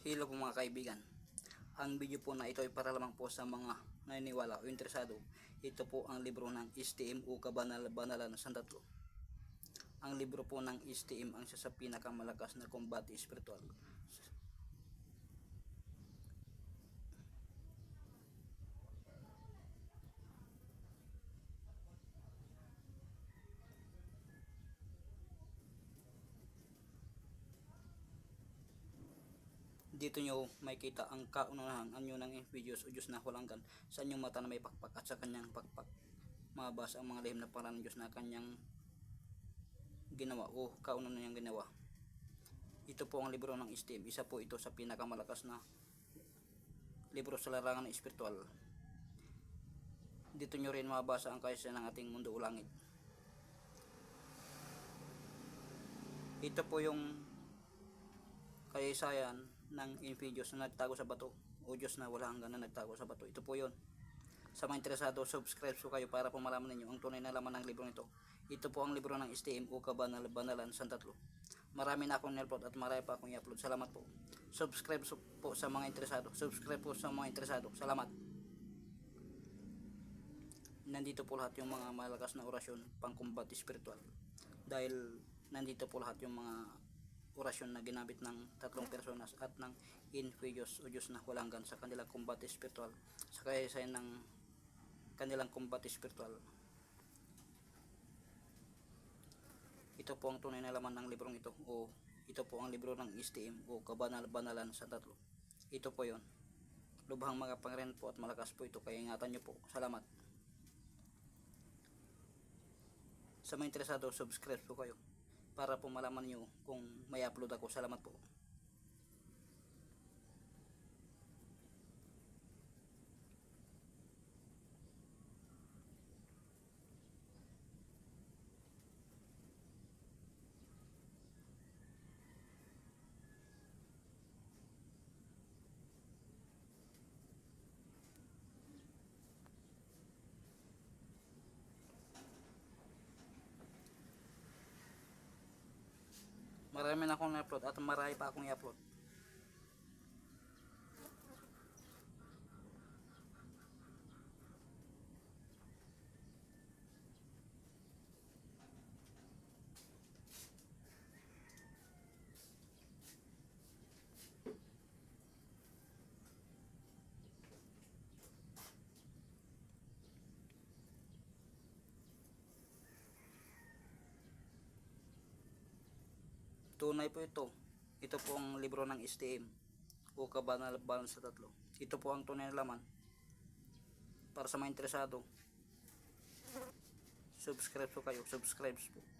Hello po mga kaibigan. Ang video po na ito ay para lamang po sa mga naniniwala o interesado. Ito po ang libro ng STM o Kabanal-Banalan ng Sandatlo. Ang libro po ng STM ang isa sa pinakamalakas na kombate espiritual. Dito nyo makikita ang kaunahan anyo ng videos o Diyos na hulanggan sa inyong mata na may pakpak at sa kanyang pakpak mabasa ang mga lihim na pangalan ng Diyos na kanyang ginawa o kaunahan niyang ginawa. Ito po ang libro ng STM. Isa po ito sa pinakamalakas na libro sa larangan ng espiritual. Dito nyo rin mabasa ang kaysa ng ating mundo o langit. Ito po yung kaysayan ng infidious na nagtago sa bato o Diyos na wala hanggan na nagtago sa bato. Ito po yon. Sa mga interesado, subscribe po kayo para po malaman ninyo ang tunay na laman ng libro nito. Ito po ang libro ng STM o Kabanal-Banalan Sandatlo. Marami na akong nilplot at marami pa akong i-upload. Salamat po. Subscribe po sa mga interesado. Subscribe po sa mga interesado. Salamat. Nandito po lahat yung mga malakas na orasyon pang-combat spiritual. Dahil nandito po lahat yung mga orasyon na ginamit ng tatlong personas at ng infidious o Diyos na walang hanggan sa kanilang combat spiritual, sa kaysayan ng kanilang combat spiritual. Ito po ang tunay na laman ng librong ito, o ito po ang libro ng STM o Kabanal-Banalan Sandatlo. Ito po yon. Lubhang makapangyarihan po at malakas po ito, kaya ingatan nyo po. Salamat. Sa mga interesado, subscribe po kayo para po malaman nyo kung may upload ako. Salamat po. Marami na akong i-upload at marami pa akong i-upload. Tunay po ito. Ito po ang libro ng STM o Kabanal-Banalan Sandatlo. Ito po ang tunay na laman. Para sa mga interesado, subscribe po kayo. Subscribe po.